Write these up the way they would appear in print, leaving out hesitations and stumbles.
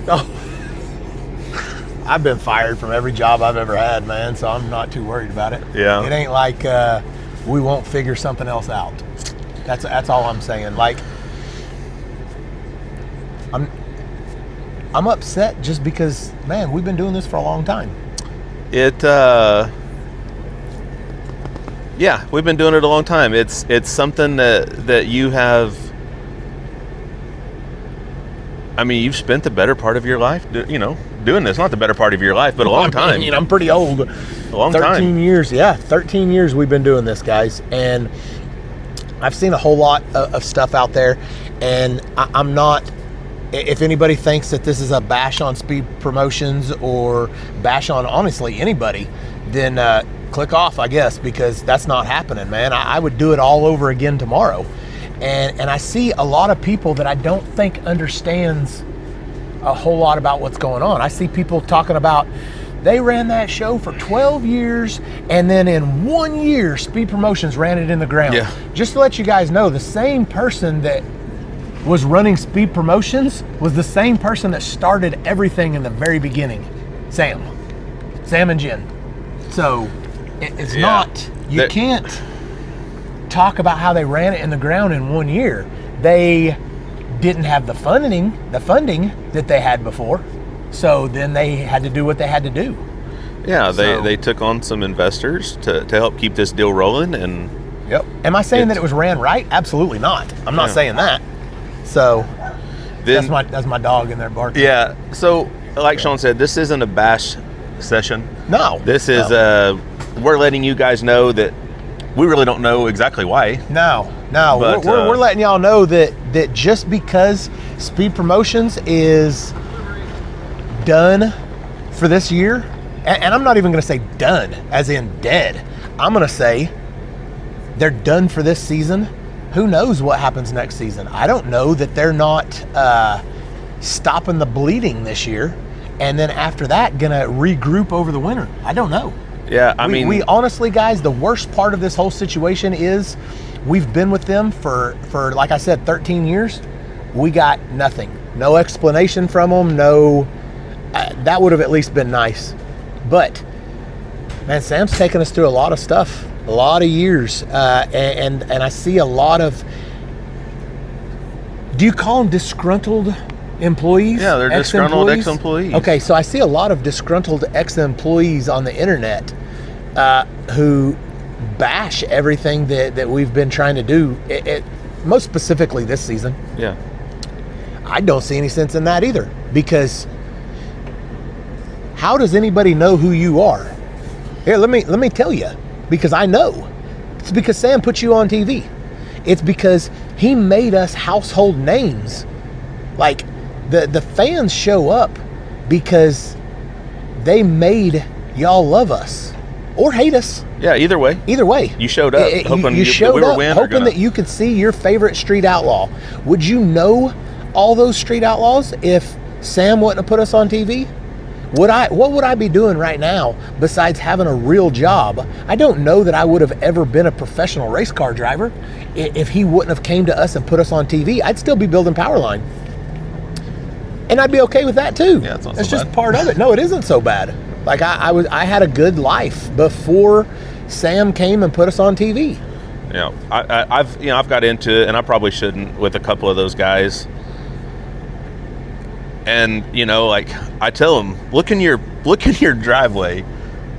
Oh, I've been fired from every job I've ever had, man, so I'm not too worried about it. Yeah. It ain't like we won't figure something else out. That's all I'm saying. Like, I'm upset just because, man, we've been doing this for a long time. Yeah, we've been doing it a long time. It's something that you have. I mean, you've spent the better part of your life, doing this. Not the better part of your life, but a long time. I'm pretty old. A long 13 time. 13 years, yeah. 13 years we've been doing this, guys. And I've seen a whole lot of stuff out there. And I'm not, if anybody thinks that this is a bash on speed promotions or bash on, honestly, anybody, then click off, I guess, because that's not happening, man. I would do it all over again tomorrow. And I see a lot of people that I don't think understands a whole lot about what's going on. I see people talking about they ran that show for 12 years and then in 1 year Speed Promotions ran it in the ground. Yeah. Just to let you guys know, the same person that was running Speed Promotions was the same person that started everything in the very beginning. Sam and Jen. So it's not, you can't talk about how they ran it in the ground in 1 year. They didn't have the funding that they had before. So then they had to do what they had to do. Yeah, they took on some investors to help keep this deal rolling. And yep. Am I saying that it was ran right? Absolutely not. I'm not saying that. So then, that's my dog in there barking. Yeah. So like Sean said, this isn't a bash session. No. This is we're letting you guys know that we really don't know exactly why. No. But, we're letting y'all know that just because Speed Promotions is done for this year, and I'm not even going to say done as in dead. I'm going to say they're done for this season. Who knows what happens next season? I don't know that they're not stopping the bleeding this year, and then after that going to regroup over the winter. I don't know. Yeah, we honestly, guys, the worst part of this whole situation is we've been with them for like I said, 13 years. We got nothing. No explanation from them. No, that would have at least been nice. But, man, Sam's taken us through a lot of stuff, a lot of years. And I see a lot of, do you call them disgruntled employees? Yeah, they're disgruntled ex-employees. Okay, so I see a lot of disgruntled ex-employees on the internet who bash everything that we've been trying to do, most specifically this season. Yeah. I don't see any sense in that either, because how does anybody know who you are? Here, let me tell you, because I know. It's because Sam put you on TV. It's because he made us household names. Like, the fans show up because they made y'all love us or hate us. Yeah, either way. Either way. You showed up hoping you showed we were up win hoping that you could see your favorite street outlaw. Would you know all those street outlaws if Sam wouldn't have put us on TV? What would I be doing right now besides having a real job? I don't know that I would have ever been a professional race car driver if he wouldn't have came to us and put us on TV. I'd still be building Powerline. And I'd be okay with that too. Yeah, it's not That's so just bad. Part of it. No, it isn't so bad. Like I had a good life before Sam came and put us on TV. Yeah, I've got into it, and I probably shouldn't, with a couple of those guys. And like I tell them, look in your driveway,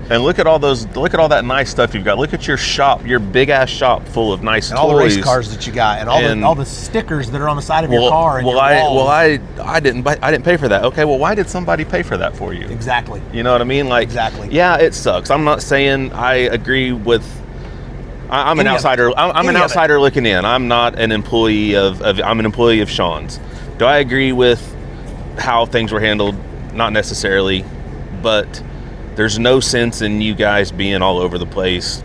and look at all that nice stuff you've got. Look at your shop, your big ass shop full of nice and toys, all the race cars that you got, and all the stickers that are on the side of your car. And I didn't pay for that. Okay, well, why did somebody pay for that for you? Exactly. You know what I mean? Like, exactly. Yeah, it sucks. I'm not saying I agree with. I'm an outsider. I'm an outsider looking in. I'm not an employee I'm an employee of Sean's. Do I agree with how things were handled? Not necessarily, but there's no sense in you guys being all over the place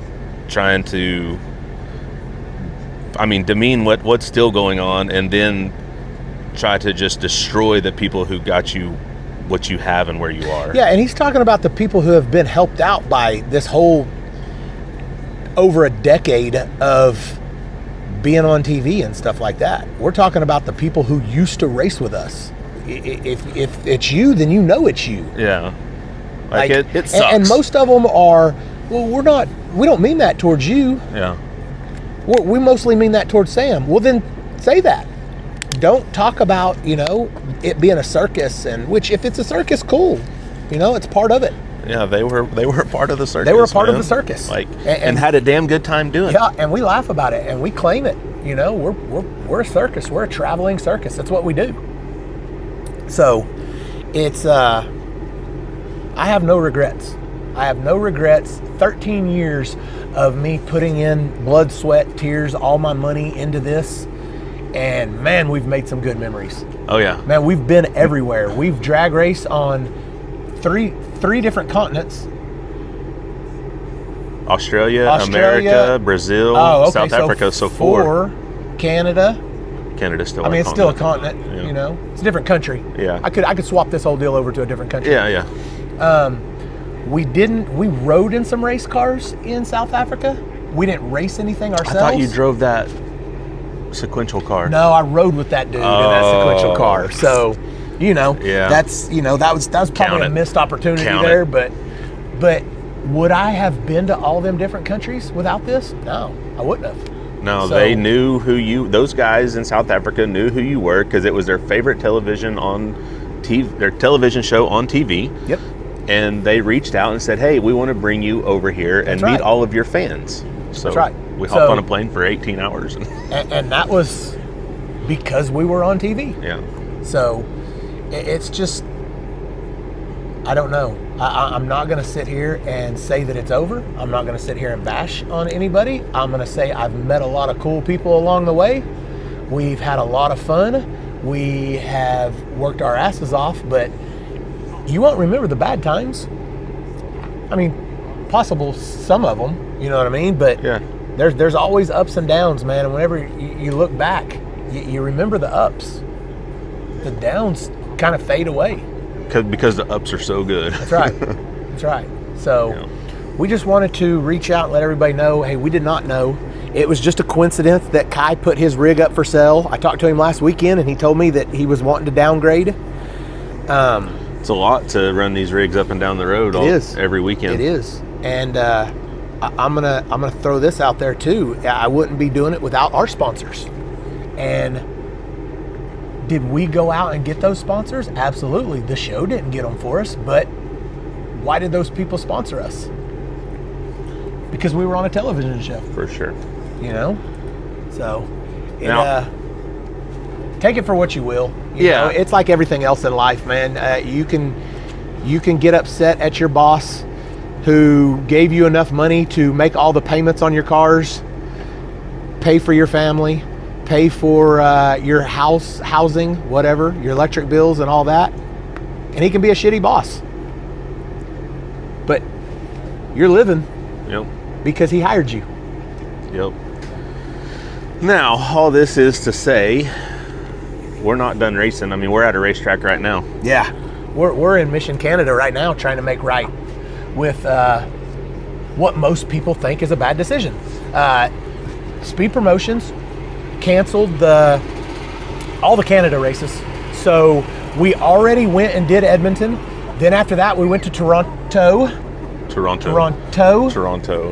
trying to demean what's still going on, and then try to just destroy the people who got you what you have and where you are. Yeah, and he's talking about the people who have been helped out by this whole over a decade of being on TV and stuff like that. We're talking about the people who used to race with us. if it's you, then you know it's you. Yeah. Like it sucks. And most of them are, well, we don't mean that towards you. Yeah. We mostly mean that towards Sam. Well, then say that. Don't talk about, it being a circus, and which, if it's a circus, cool. It's part of it. Yeah, they were part of the circus. They were a part of the circus. And had a damn good time doing it. Yeah, and we laugh about it and we claim it. We're a circus. We're a traveling circus. That's what we do. So it's I have no regrets. I have no regrets. 13 years of me putting in blood, sweat, tears, all my money into this. And man, we've made some good memories. Oh yeah. Man, we've been everywhere. We've drag raced on three different continents. Australia, America, Brazil, South Africa, so four. Canada. Canada's still. It's still a continent. Yeah. It's a different country. Yeah. I could swap this whole deal over to a different country. Yeah. We rode in some race cars in South Africa. We didn't race anything ourselves. I thought you drove that sequential car. No, I rode with that dude in that sequential car. So, yeah. That's that was probably a missed opportunity there. But would I have been to all them different countries without this? No, I wouldn't have. No, they knew those guys in South Africa knew who you were because it was their favorite television on TV, their television show on TV. Yep. And they reached out and said, "Hey, we want to bring you over here and meet all of your fans." So that's right. We hopped on a plane for 18 hours. and that was because we were on TV. Yeah. So it's just, I don't know. I'm not going to sit here and say that it's over. I'm not going to sit here and bash on anybody. I'm going to say I've met a lot of cool people along the way. We've had a lot of fun. We have worked our asses off, but you won't remember the bad times. Possible some of them, you know what I mean? But yeah. There's always ups and downs, man. And whenever you look back, you remember the ups. The downs kind of fade away. Because the ups are so good. That's right. That's right. So we just wanted to reach out and let everybody know, hey, we did not know. It was just a coincidence that Kai put his rig up for sale. I talked to him last weekend, and he told me that he was wanting to downgrade. It's a lot to run these rigs up and down the road every weekend. It is. And I'm gonna throw this out there too. I wouldn't be doing it without our sponsors. And did we go out and get those sponsors? Absolutely. The show didn't get them for us, but why did those people sponsor us? Because we were on a television show. For sure. So take it for what you will. You know, it's like everything else in life, man. You can get upset at your boss who gave you enough money to make all the payments on your cars, pay for your family, pay for your housing, whatever, your electric bills and all that. And he can be a shitty boss. But you're living because he hired you. Yep. Now, all this is to say, we're not done racing. We're at a racetrack right now. Yeah. We're in Mission, Canada right now trying to make right with what most people think is a bad decision. Speed Promotions canceled all the Canada races. So we already went and did Edmonton. Then after that, we went to Toronto.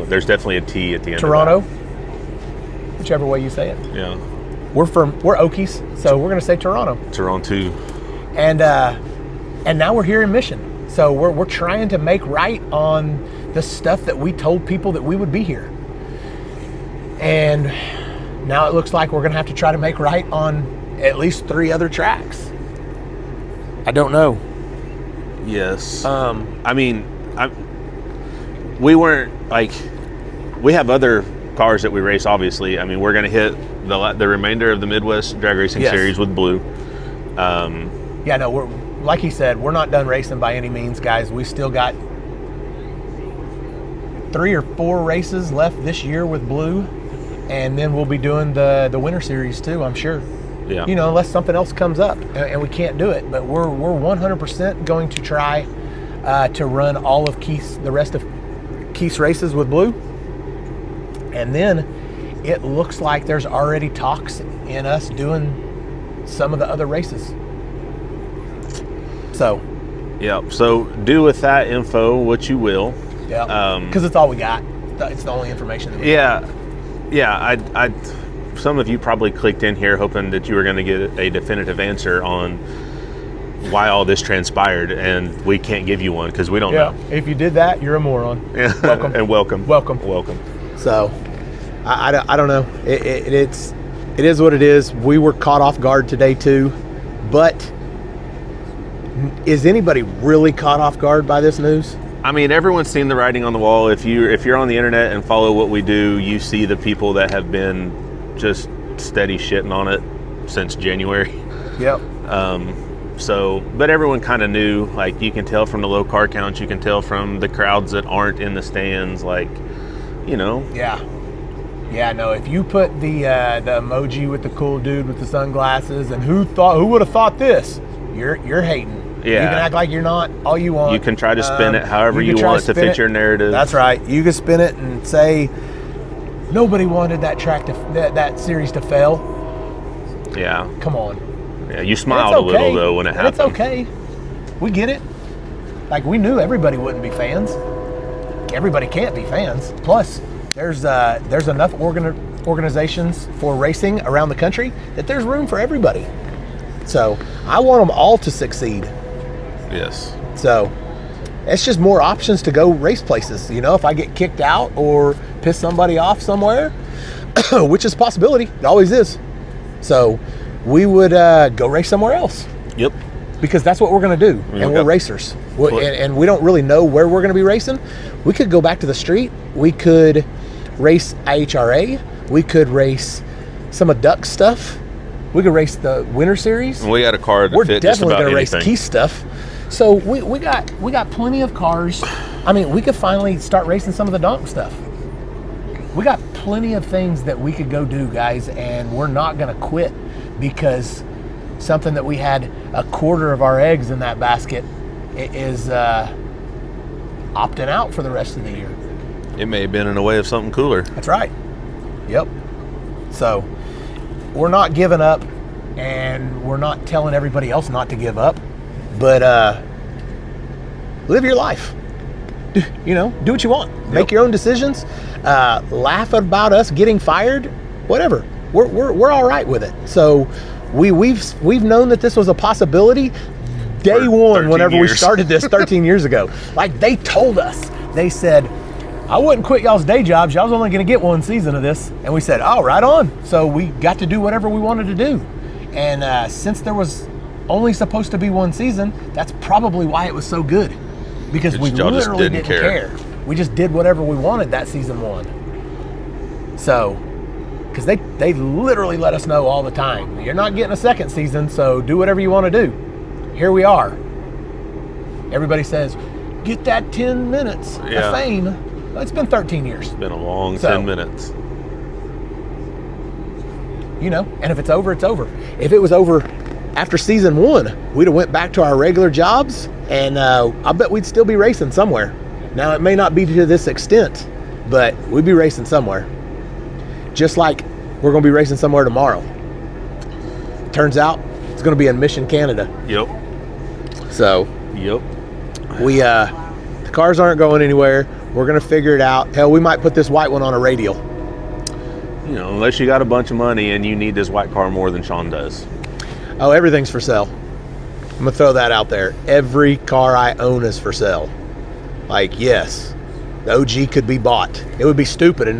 There's definitely a T at the end Toronto. of that. Whichever way you say it. Yeah. We're Okies, so we're going to say Toronto. Toronto. And now we're here in Mission. So we're trying to make right on the stuff that we told people that we would be here. And now it looks like we're going to have to try to make right on at least 3 other tracks. I don't know. Yes. We weren't we have other cars that we race, obviously. We're going to hit the remainder of the Midwest Drag Racing Series with Blue. We're, like he said, we're not done racing by any means, guys. We still got 3 or 4 races left this year with Blue, and then we'll be doing the Winter Series too, I'm sure. Yeah. Unless something else comes up and we can't do it, but we're 100% going to try to run all of the rest of Keith's races with Blue. And then it looks like there's already talks in us doing some of the other races. So. Yep. So do with that info what you will. Yeah. Because it's all we got. It's the only information that we got. Yeah. I some of you probably clicked in here hoping that you were going to get a definitive answer on why all this transpired, and we can't give you one because we don't know. If you did that, you're a moron. Yeah. Welcome. And welcome. So, I don't know. It is what it is. We were caught off guard today too, but is anybody really caught off guard by this news? I mean, everyone's seen the writing on the wall. If you're on the internet and follow what we do, you see the people that have been just steady shitting on it since January. Yep. So, but everyone kind of knew. Like, you can tell from the low car counts, you can tell from the crowds that aren't in the stands. Like, you know. Yeah. No. If you put the emoji with the cool dude with the sunglasses, and who would have thought this? You're hating. Yeah. You can act like you're not all you want. You can try to spin it however you want to fit your narrative. That's right. You can spin it and say nobody wanted that track that series to fail. Yeah. Come on. Yeah, you smiled a little though when it happened. It's okay. We get it. Like, we knew everybody wouldn't be fans. Everybody can't be fans. Plus, there's enough organizations for racing around the country that there's room for everybody. So I want them all to succeed. Yes. So it's just more options to go race places. You know, if I get kicked out or piss somebody off somewhere, which is a possibility, it always is. So we would go race somewhere else. Yep. Because that's what we're going to do, and we're racers. And we don't really know where we're going to be racing. We could go back to the street. We could race IHRA. We could race some of Duck's stuff. We could race the Winter Series. We got a car that we're fit definitely going to race Keith stuff. So we got plenty of cars. I mean, we could finally start racing some of the Donk stuff. We got plenty of things that we could go do, guys, and we're not going to quit because something that we had a quarter of our eggs in that basket is opting out for the rest of the year. It may have been in a way of something cooler. That's right. Yep. So we're not giving up, and we're not telling everybody else not to give up, but live your life. You know, do what you want. Make your own decisions. Laugh about us getting fired. Whatever. We're all right with it. So we've known that this was a possibility day one whenever we started this 13 years ago. Like, they told us. They said, I wouldn't quit y'all's day jobs. Y'all's only going to get one season of this. And we said, oh, right on. So we got to do whatever we wanted to do. And since there was only supposed to be one season, that's probably why it was so good. Because we literally didn't care. We just did whatever we wanted that season one. So, because they literally let us know all the time, you're not getting a second season, so do whatever you want to do. Here we are. Everybody says, get that 10 minutes of fame. Well, it's been 13 years. It's been a long 10 minutes. You know, and if it's over, it's over. If it was over after season one, we'd have went back to our regular jobs, and I bet we'd still be racing somewhere. Now, it may not be to this extent, but we'd be racing somewhere. Just like we're going to be racing somewhere tomorrow. Turns out it's going to be in Mission, Canada. Yep. So, yep. We the cars aren't going anywhere. We're going to figure it out. Hell, we might put this white one on a radial. You know, unless you got a bunch of money and you need this white car more than Sean does. Oh, everything's for sale. I'm going to throw that out there. Every car I own is for sale. Like, yes, the OG could be bought. It would be stupid, and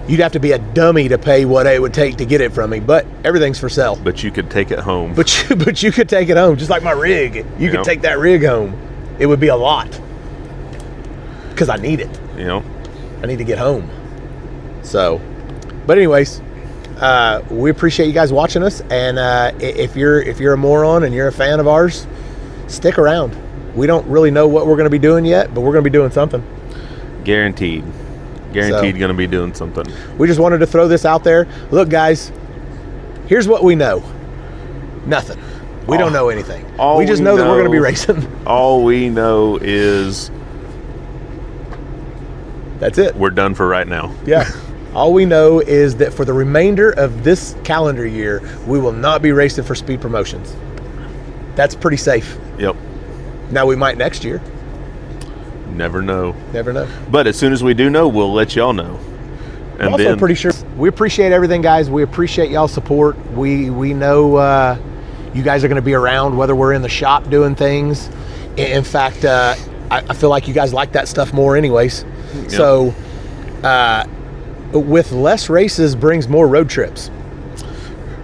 you'd have to be a dummy to pay what it would take to get it from me, but everything's for sale. But you could take it home. But you could take it home, just like my rig. You could take that rig home. It would be a lot. Because I need it. You know? I need to get home. So, but anyways, we appreciate you guys watching us, and if you're a moron and you're a fan of ours, stick around. We don't really know what we're going to be doing yet, but we're going to be doing something. Guaranteed going to be doing something. We just wanted to throw this out there. Look, guys, here's what we know. Nothing. We don't know anything. We just know that we're going to be racing. All we know is that's it. We're done for right now. Yeah. All we know is that for the remainder of this calendar year, we will not be racing for Speed Promotions. That's pretty safe. Yep. Now we might next year. Never know. Never know. But as soon as we do know, we'll let y'all know. And I'm also pretty sure we appreciate everything, guys. We appreciate y'all's support. We know you guys are going to be around, whether we're in the shop doing things. In fact, I feel like you guys like that stuff more anyways. Yep. So with less races brings more road trips.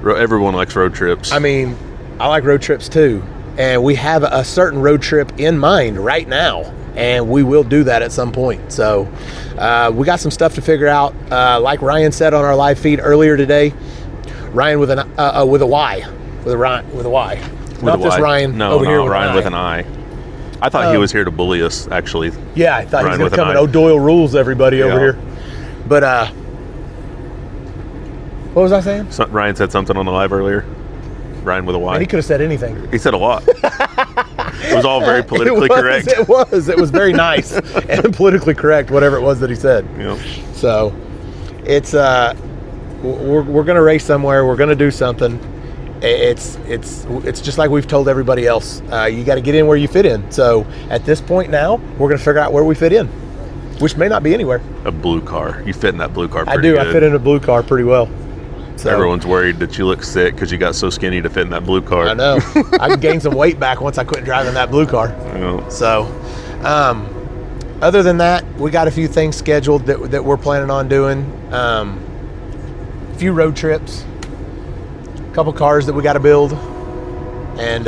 Everyone likes road trips. I mean, I like road trips too. And we have a certain road trip in mind right now. And we will do that at some point. So we got some stuff to figure out. Like Ryan said on our live feed earlier today, Ryan with a Y. With a Y. Not this Ryan over here with Ryan an with an I. I thought he was here to bully us, actually. Yeah, I thought he was going to come and O'Doyle rules everybody over here. But what was I saying? Ryan said something on the live earlier. Ryan with a Y. And he could have said anything. He said a lot. It was all very politically correct. It was very nice and politically correct, whatever it was that he said. Yep. So it's we're gonna race somewhere. We're gonna do something. It's just like we've told everybody else. You got to get in where you fit in. So at this point now, we're gonna figure out where we fit in, which may not be anywhere. A blue car. You fit in that blue car pretty I do. good. I fit in a blue car pretty well. So, everyone's worried that you look sick because you got so skinny to fit in that blue car. I know. I can gain some weight back once I quit driving that blue car. So, other than that, we got a few things scheduled that we're planning on doing. A few road trips, a couple cars that we got to build, and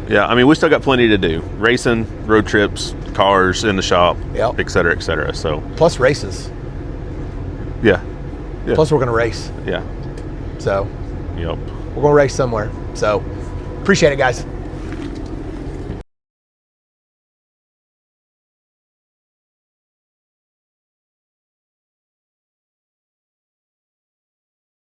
yeah, I mean, we still got plenty to do: racing, road trips, cars in the shop, yep, et cetera, et cetera. So plus races. Yeah. Yeah. Plus, we're going to race. Yeah. So, yep. We're going to race somewhere. So, appreciate it, guys.